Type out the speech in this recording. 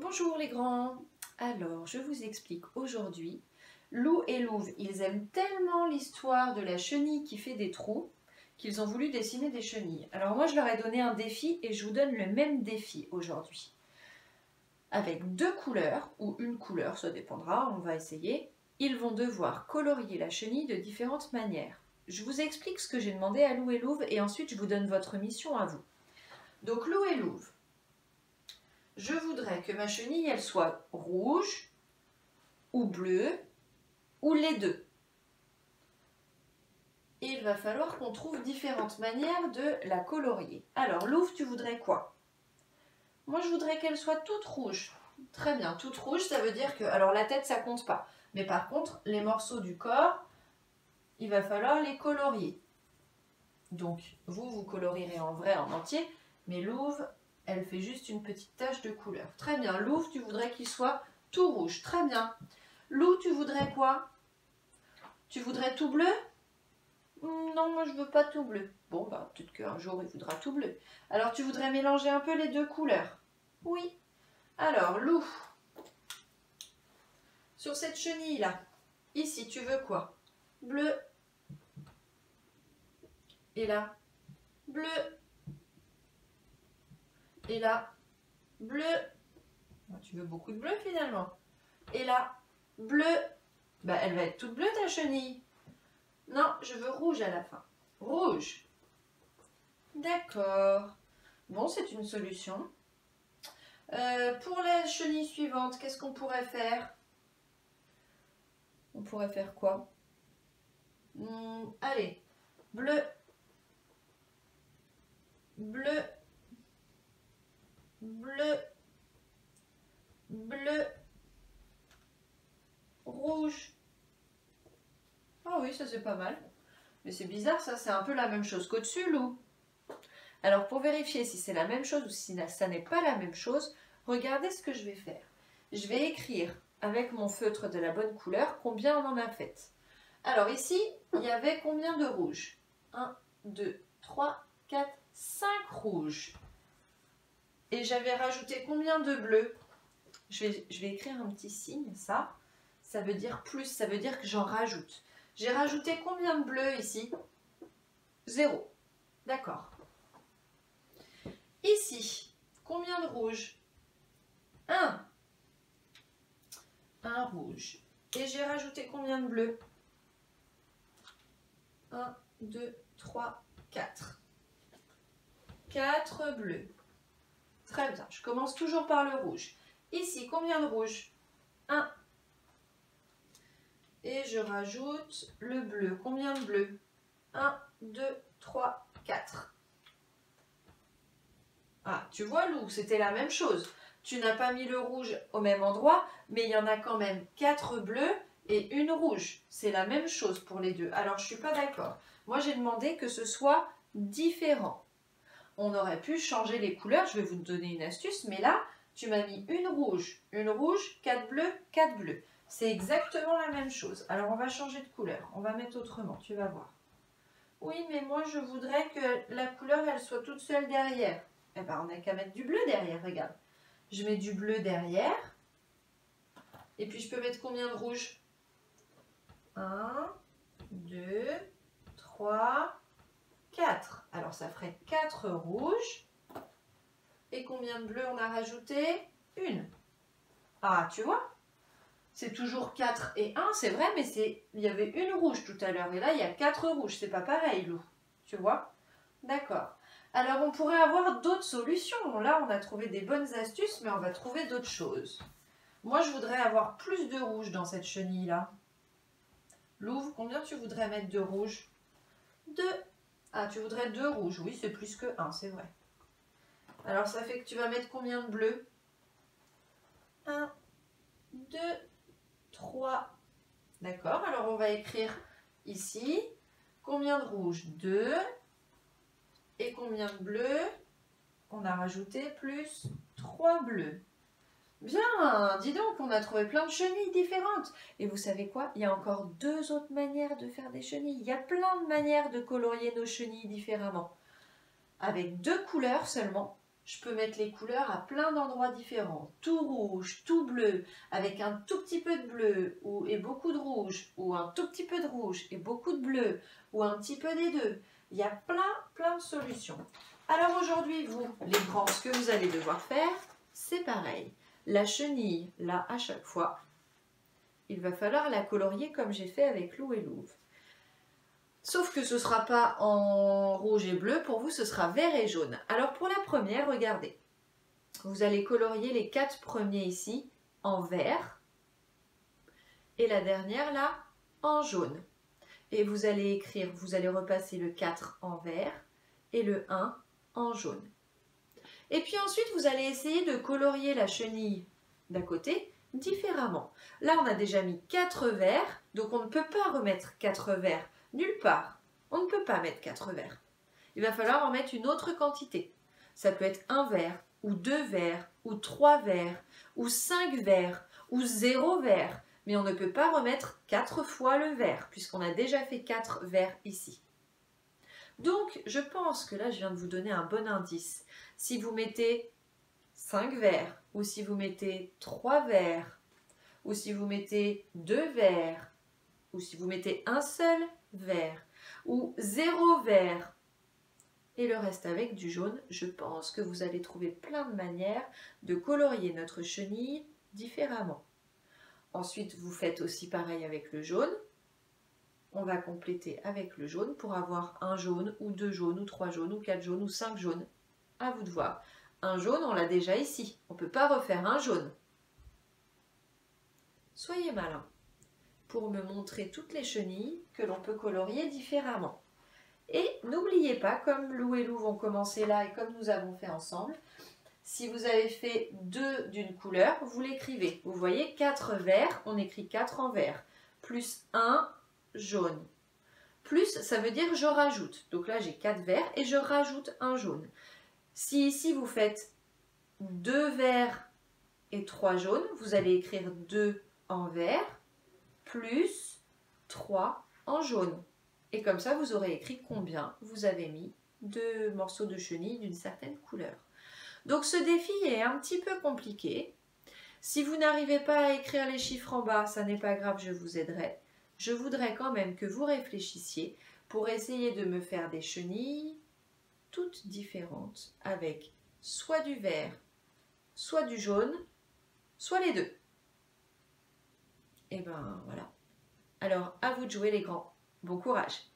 Bonjour les grands. Alors, je vous explique aujourd'hui. Lou et Louve, ils aiment tellement l'histoire de la chenille qui fait des trous qu'ils ont voulu dessiner des chenilles. Alors moi, je leur ai donné un défi et je vous donne le même défi aujourd'hui. Avec deux couleurs, ou une couleur, ça dépendra, on va essayer. Ils vont devoir colorier la chenille de différentes manières. Je vous explique ce que j'ai demandé à Lou et Louve et ensuite je vous donne votre mission à vous. Donc Lou et Louve, je voudrais que ma chenille, elle soit rouge ou bleue ou les deux. Et il va falloir qu'on trouve différentes manières de la colorier. Alors, Louve, tu voudrais quoi? Moi, je voudrais qu'elle soit toute rouge. Très bien, toute rouge, ça veut dire que... Alors, la tête, ça compte pas. Mais par contre, les morceaux du corps, il va falloir les colorier. Donc, vous colorierez en vrai, en entier. Mais Louve, elle fait juste une petite tache de couleur. Très bien. Louve, tu voudrais qu'il soit tout rouge. Très bien. Lou, tu voudrais quoi? Tu voudrais tout bleu? Non, moi je veux pas tout bleu. Bon, bah peut-être qu'un jour il voudra tout bleu. Alors tu voudrais mélanger un peu les deux couleurs? Oui. Alors, Lou, sur cette chenille-là, ici, tu veux quoi? Bleu. Et là, bleu. Et là, bleu. Tu veux beaucoup de bleu finalement. Et là, bleu. Bah, elle va être toute bleue ta chenille. Non, je veux rouge à la fin. Rouge. D'accord. Bon, c'est une solution. Pour la chenille suivante, qu'est-ce qu'on pourrait faire? On pourrait faire quoi? Allez, bleu. Bleu. Bleu. Bleu. Rouge. Ah oui, ça c'est pas mal. Mais c'est bizarre ça, c'est un peu la même chose qu'au-dessus, Lou. Alors pour vérifier si c'est la même chose ou si ça n'est pas la même chose, regardez ce que je vais faire. Je vais écrire avec mon feutre de la bonne couleur combien on en a fait. Alors ici, il y avait combien de rouges? 1, 2, 3, 4, 5 rouges. Et j'avais rajouté combien de bleus? Je vais écrire un petit signe, ça veut dire plus, ça veut dire que j'en rajoute. J'ai rajouté combien de bleus ici? 0. D'accord. Ici, combien de rouges? 1. 1 rouge. Et j'ai rajouté combien de bleus? 1, 2, 3, 4. 4 bleus. Très bien, je commence toujours par le rouge. Ici, combien de rouges? 1. Et je rajoute le bleu. Combien de bleus? 1, 2, 3, 4. Ah, tu vois, Lou, c'était la même chose. Tu n'as pas mis le rouge au même endroit, mais il y en a quand même 4 bleus et une rouge. C'est la même chose pour les deux. Alors, je ne suis pas d'accord. Moi, j'ai demandé que ce soit différent. On aurait pu changer les couleurs. Je vais vous donner une astuce, mais là, tu m'as mis une rouge, 4 bleus, 4 bleus. C'est exactement la même chose. Alors, on va changer de couleur. On va mettre autrement, tu vas voir. Oui, mais moi, je voudrais que la couleur, elle soit toute seule derrière. Eh bien, on n'a qu'à mettre du bleu derrière, regarde. Je mets du bleu derrière. Et puis, je peux mettre combien de rouge? 1, 2, 3, 4. Alors, ça ferait 4 rouges. Et combien de bleus on a rajouté? 1. Ah, tu vois? C'est toujours 4 et 1, c'est vrai, mais il y avait une rouge tout à l'heure. Et là, il y a 4 rouges. C'est pas pareil, Lou. Tu vois? D'accord. Alors, on pourrait avoir d'autres solutions. Là, on a trouvé des bonnes astuces, mais on va trouver d'autres choses. Moi, je voudrais avoir plus de rouge dans cette chenille-là. Louve, combien tu voudrais mettre de rouge? 2. Ah, tu voudrais 2 rouges. Oui, c'est plus que 1, c'est vrai. Alors, ça fait que tu vas mettre combien de bleus? 1, 2, 3. D'accord, alors on va écrire ici. Combien de rouges? 2. Et combien de bleus? On a rajouté plus 3 bleus. Bien, dis donc, on a trouvé plein de chenilles différentes. Et vous savez quoi? Il y a encore 2 autres manières de faire des chenilles. Il y a plein de manières de colorier nos chenilles différemment. Avec 2 couleurs seulement, je peux mettre les couleurs à plein d'endroits différents. Tout rouge, tout bleu, avec un tout petit peu de bleu et beaucoup de rouge, ou un tout petit peu de rouge et beaucoup de bleu, ou un petit peu des deux. Il y a plein de solutions. Alors aujourd'hui, vous, les grands, ce que vous allez devoir faire, c'est pareil. La chenille, là, à chaque fois, il va falloir la colorier comme j'ai fait avec Lou et Louve. Sauf que ce ne sera pas en rouge et bleu, pour vous ce sera vert et jaune. Alors pour la première, regardez, vous allez colorier les 4 premiers ici en vert et la dernière là en jaune. Et vous allez écrire, vous allez repasser le 4 en vert et le 1 en jaune. Et puis ensuite vous allez essayer de colorier la chenille d'à côté différemment. Là on a déjà mis 4 verts, donc on ne peut pas remettre 4 verts. Nulle part. On ne peut pas mettre 4 verres. Il va falloir en mettre une autre quantité. Ça peut être 1 verre, ou 2 verres, ou 3 verres, ou 5 verres, ou 0 verre. Mais on ne peut pas remettre 4 fois le verre, puisqu'on a déjà fait 4 verres ici. Donc, je pense que là, je viens de vous donner un bon indice. Si vous mettez 5 verres, ou si vous mettez 3 verres, ou si vous mettez 2 verres, ou si vous mettez un seul vert ou 0 vert et le reste avec du jaune, je pense que vous allez trouver plein de manières de colorier notre chenille différemment. Ensuite, vous faites aussi pareil avec le jaune. On va compléter avec le jaune pour avoir un jaune ou 2 jaunes ou 3 jaunes ou 4 jaunes ou 5 jaunes. À vous de voir. Un jaune, on l'a déjà ici. On ne peut pas refaire un jaune. Soyez malins pour me montrer toutes les chenilles que l'on peut colorier différemment. Et n'oubliez pas, comme Lou et Lou vont commencer là et comme nous avons fait ensemble, si vous avez fait 2 d'une couleur, vous l'écrivez. Vous voyez, 4 verts, on écrit 4 en vert, plus 1 jaune. Plus, ça veut dire je rajoute. Donc là, j'ai 4 verts et je rajoute un jaune. Si ici, vous faites 2 verts et 3 jaunes, vous allez écrire 2 en vert, plus 3 en jaune. Et comme ça, vous aurez écrit combien vous avez mis de morceaux de chenille d'une certaine couleur. Donc ce défi est un petit peu compliqué. Si vous n'arrivez pas à écrire les chiffres en bas, ça n'est pas grave, je vous aiderai. Je voudrais quand même que vous réfléchissiez pour essayer de me faire des chenilles toutes différentes avec soit du vert, soit du jaune, soit les deux. Et ben voilà. Alors, à vous de jouer les grands. Bon courage!